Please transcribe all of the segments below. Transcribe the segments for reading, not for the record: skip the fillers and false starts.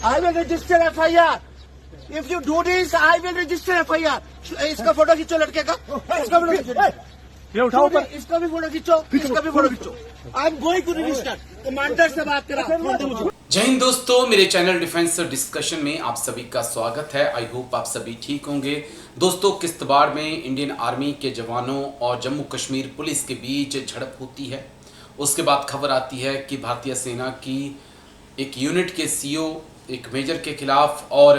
I will register FIR. If you do this, I will register FIR. इसका photo खींचो लड़के का, इसका फोटो खींचो, ये उठाओ ऊपर, इसका भी फोटो खींचो, इसका भी फोटो खींचो। I am going to register. Commander से बात करा। जय हिंद दोस्तों, मेरे चैनल डिफेंस डिस्कशन में आप सभी का स्वागत है। आई होप आप सभी ठीक होंगे। दोस्तों, किश्तवाड़ में इंडियन आर्मी के जवानों और जम्मू कश्मीर पुलिस के बीच झड़प होती है। उसके बाद खबर आती है कि भारतीय सेना की एक यूनिट के सीओ, एक मेजर के खिलाफ और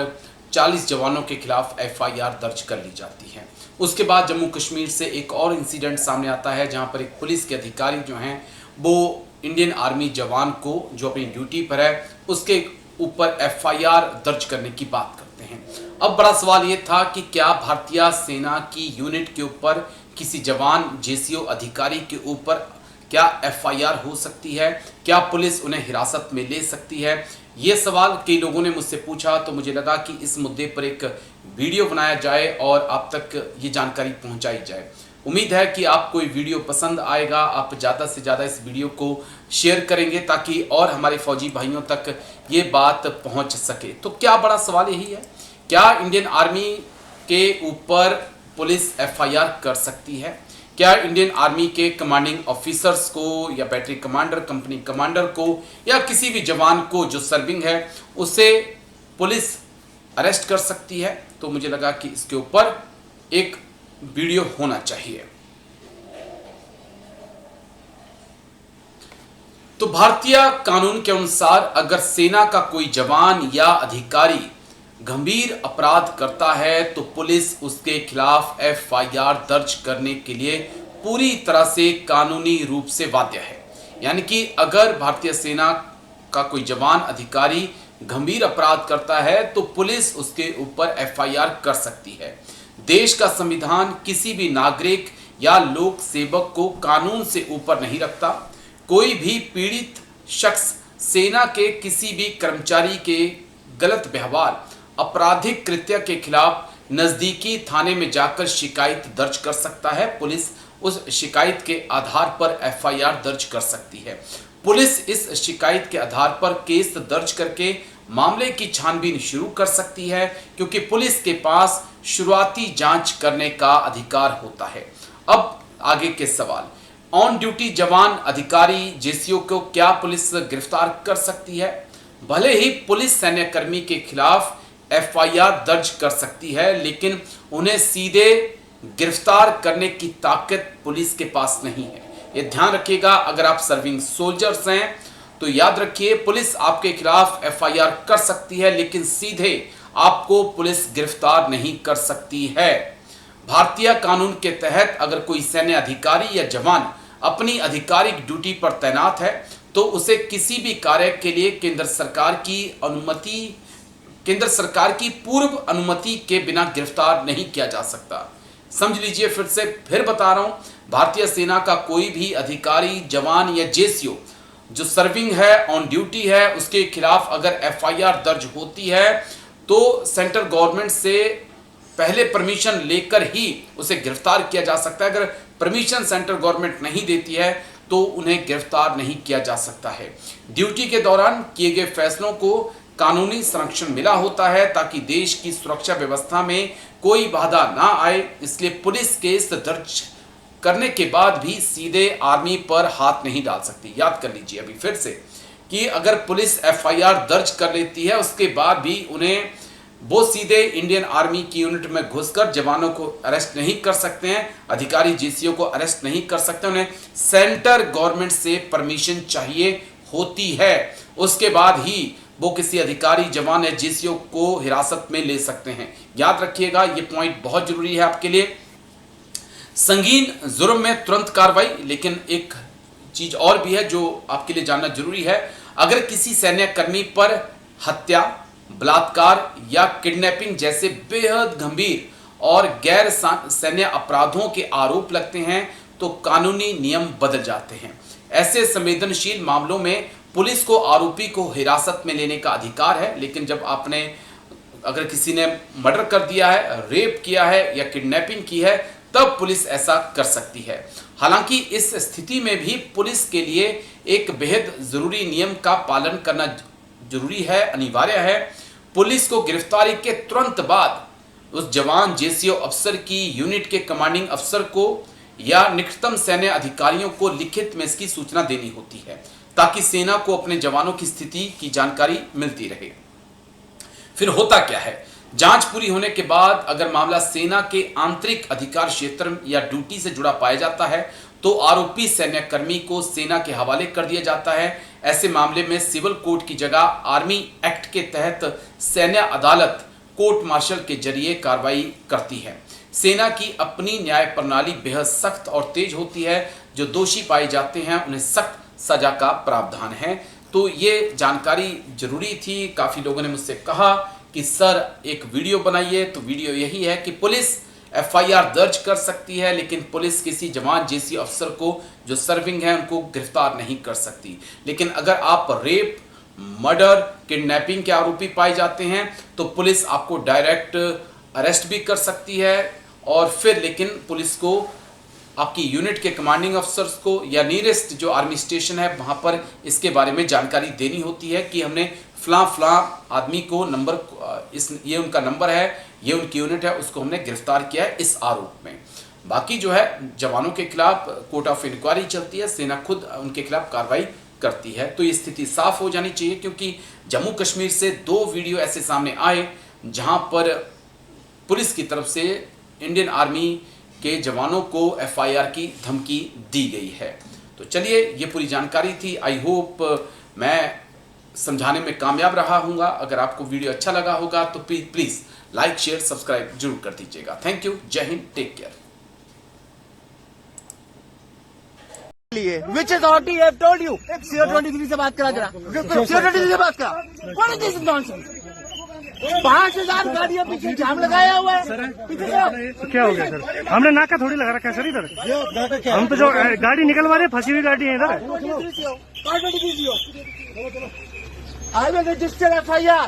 40 जवानों के खिलाफ FIR दर्ज कर ली जाती है। उसके बाद जम्मू कश्मीर से एक और इंसिडेंट सामने आता है, जहां पर एक पुलिस के अधिकारी जो हैं वो इंडियन आर्मी जवान को, जो अपनी ड्यूटी पर है, उसके ऊपर FIR दर्ज करने की बात करते हैं। अब बड़ा सवाल ये था कि क्या भारतीय सेना की यूनिट के ऊपर किसी जवान JCO अधिकारी के ऊपर क्या FIR हो सकती है? क्या पुलिस उन्हें हिरासत में ले सकती है? ये सवाल कई लोगों ने मुझसे पूछा, तो मुझे लगा कि इस मुद्दे पर एक वीडियो बनाया जाए और आप तक ये जानकारी पहुंचाई जाए। उम्मीद है कि आपको ये वीडियो पसंद आएगा। आप ज़्यादा से ज़्यादा इस वीडियो को शेयर करेंगे ताकि और हमारे फौजी भाइयों तक ये बात पहुंच सके। तो क्या बड़ा सवाल यही है, क्या इंडियन आर्मी के ऊपर पुलिस FIR कर सकती है? क्या इंडियन आर्मी के कमांडिंग ऑफिसर्स को या बैटरी कमांडर, कंपनी कमांडर को या किसी भी जवान को जो सर्विंग है उसे पुलिस अरेस्ट कर सकती है? तो मुझे लगा कि इसके ऊपर एक वीडियो होना चाहिए। तो भारतीय कानून के अनुसार अगर सेना का कोई जवान या अधिकारी गंभीर अपराध करता है तो पुलिस उसके खिलाफ FIR दर्ज करने के लिए पूरी तरह से कानूनी रूप से बाध्य है। यानी कि अगर भारतीय सेना का कोई जवान अधिकारी गंभीर अपराध करता है तो पुलिस उसके ऊपर FIR कर सकती है। देश का संविधान किसी भी नागरिक या लोक सेवक को कानून से ऊपर नहीं रखता। कोई भी पीड़ित शख्स सेना के किसी भी कर्मचारी के गलत व्यवहार, आपराधिक कृत्य के खिलाफ नजदीकी थाने में जाकर शिकायत दर्ज कर सकता है। पुलिस उस शिकायत के आधार पर FIR दर्ज कर सकती है। पुलिस इस शिकायत के आधार पर केस दर्ज करके मामले की छानबीन शुरू कर सकती है, क्योंकि पुलिस के पास शुरुआती जांच करने का अधिकार होता है। अब आगे के सवाल, ऑन ड्यूटी जवान, अधिकारी, JCO को क्या पुलिस गिरफ्तार कर सकती है? भले ही पुलिस सैन्यकर्मी के खिलाफ FIR दर्ज कर सकती है, लेकिन उन्हें सीधे गिरफ्तार करने की ताकत पुलिस के पास नहीं है। ये ध्यान रखिएगा। अगर आप सर्विंग सोल्जर्स हैं तो याद रखिए, पुलिस आपके खिलाफ FIR कर सकती है, लेकिन सीधे आपको पुलिस गिरफ्तार नहीं कर सकती है। भारतीय कानून के तहत अगर कोई सैन्य अधिकारी या जवान अपनी आधिकारिक ड्यूटी पर तैनात है तो उसे किसी भी कार्य के लिए केंद्र सरकार की पूर्व अनुमति के बिना गिरफ्तार नहीं किया जा सकता। समझ लीजिए, फिर बता रहा हूं, भारतीय सेना का कोई भी अधिकारी, जवान या JCO जो सर्विंग है, ऑन ड्यूटी है, उसके खिलाफ अगर FIR दर्ज होती है तो सेंट्रल गवर्नमेंट से पहले परमिशन लेकर ही उसे गिरफ्तार किया जा सकता है। अगर परमिशन सेंट्रल गवर्नमेंट नहीं देती है तो उन्हें गिरफ्तार नहीं किया जा सकता है। ड्यूटी के दौरान किए गए फैसलों को कानूनी संरक्षण मिला होता है ताकि देश की सुरक्षा व्यवस्था में कोई बाधा ना आए। इसलिए पुलिस केस दर्ज करने के बाद भी सीधे आर्मी पर हाथ नहीं डाल सकती। याद कर लीजिए अभी फिर से कि अगर पुलिस FIR दर्ज कर लेती है, उसके बाद भी वो सीधे इंडियन आर्मी की यूनिट में घुसकर जवानों को अरेस्ट नहीं कर सकते हैं, अधिकारी JCO को अरेस्ट नहीं कर सकते। उन्हें सेंट्रल गवर्नमेंट से परमिशन चाहिए होती है। उसके बाद ही वो किसी अधिकारी, जवान या JCO को हिरासत में ले सकते हैं। याद रखिएगा, ये पॉइंट बहुत जरूरी है आपके लिए। संगीन जुर्म में तुरंत कार्रवाई, लेकिन एक चीज और भी है जो आपके लिए जानना जरूरी है। अगर किसी सैन्यकर्मी पर हत्या, बलात्कार या किडनैपिंग जैसे बेहद गंभीर और गैर सैन्य अपराधों के आरोप लगते हैं तो कानूनी नियम बदल जाते हैं। ऐसे संवेदनशील मामलों में पुलिस को आरोपी को हिरासत में लेने का अधिकार है, लेकिन जब अगर किसी ने मर्डर कर दिया है, रेप किया है या किडनैपिंग की है, तब पुलिस ऐसा कर सकती है। हालांकि इस स्थिति में भी पुलिस के लिए एक बेहद जरूरी नियम का पालन करना जरूरी है, अनिवार्य है। पुलिस को गिरफ्तारी के तुरंत बाद उस जवान जेसीओ अफसर की यूनिट के कमांडिंग अफसर को या निकटतम सैन्य अधिकारियों को लिखित में इसकी सूचना देनी होती है, ताकि सेना को अपने जवानों की स्थिति की जानकारी मिलती रहे। फिर होता क्या है, जांच पूरी होने के बाद अगर मामला सेना के आंतरिक अधिकार क्षेत्र या ड्यूटी से जुड़ा पाया जाता है तो आरोपी सैन्य कर्मी को सेना के हवाले कर दिया जाता है। ऐसे मामले में सिविल कोर्ट की जगह आर्मी एक्ट के तहत सैन्य अदालत कोर्ट मार्शल के जरिए कार्रवाई करती है। सेना की अपनी न्याय प्रणाली बेहद सख्त और तेज होती है। जो दोषी पाए जाते हैं उन्हें सख्त सजा का प्रावधान है। तो ये जानकारी जरूरी थी। काफी लोगों ने मुझसे कहा कि सर एक वीडियो बनाइए, तो वीडियो यही है कि पुलिस एफआईआर दर्ज कर सकती है, लेकिन पुलिस किसी जवान जेसी अफसर को जो सर्विंग है उनको गिरफ्तार नहीं कर सकती। लेकिन अगर आप रेप, मर्डर, किडनैपिंग के आरोपी पाए जाते हैं तो पुलिस आपको डायरेक्ट अरेस्ट भी कर सकती है और फिर लेकिन पुलिस को आपकी यूनिट के कमांडिंग अफसर्स को या नियरेस्ट जो आर्मी स्टेशन है वहां पर इसके बारे में जानकारी देनी होती है कि हमने फलां आदमी को नंबर, ये उनका नंबर है, ये उनकी यूनिट है, उसको हमने गिरफ्तार किया है इस आरोप में। बाकी जो है जवानों के खिलाफ कोर्ट ऑफ इंक्वायरी चलती है, सेना खुद उनके खिलाफ कार्रवाई करती है। तो ये स्थिति साफ हो जानी चाहिए, क्योंकि जम्मू कश्मीर से 2 वीडियो ऐसे सामने आए जहां पर पुलिस की तरफ से इंडियन आर्मी के जवानों को एफआईआर की धमकी दी गई है। तो चलिए ये पूरी जानकारी थी। आई होप मैं समझाने में कामयाब रहा हूँगा। अगर आपको वीडियो अच्छा लगा होगा तो प्लीज लाइक, शेयर, सब्सक्राइब जरूर कर दीजिएगा। Thank you. जय Hind. Take care. Which authority I have told you? CO23 से बात करा जरा। CO23 से बात करा। What is this nonsense? 5000 गाड़ियों पीछे जाम लगाया हुआ है। पीछे क्या हो गया सर? हमने नाका थोड़ी लगा रखा है सर इधर। हम तो जो गाड़ी निकलवा रहे हैं, फंसी हुई गाड़ी है इधर। I will register FIR.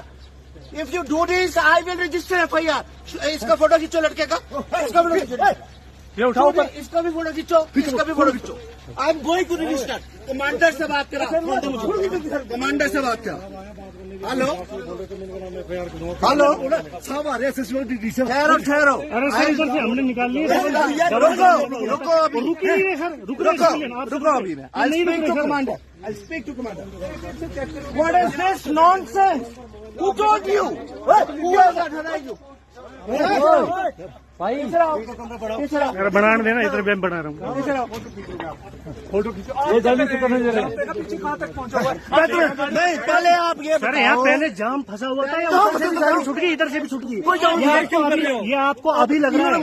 If you do this, I will register FIR. इसका फोटो खींचो लड़के का। इसका फोटो खींचो। ये उठाओ ऊपर। इसका भी फोटो खींचो। इसका भी फोटो खींचो। I am going to register. Commander से बात करा। कमांडर से बात करा। हेलो हेलो ठहरो ठहरो। अरे सर इधर से हमने निकाल लिया। रुको अभी। रुकिए सर, रुको अभी। I speak to commander. I'll speak to commander. What is this nonsense? Who told you? Who has authorized you? भाई अगर बनाने देना इधर भी बना रहा हूँ। फोटो खींचो। ये जल्दी से करने दे रहे हैं। पीछे कहाँ तक पहुँचा हुआ है? नहीं पहले आप ये सर यहाँ पहले जाम फंसा हुआ था, या उधर से भी छूट गई, इधर से भी छूट गई। ये आपको अभी लग रहा है।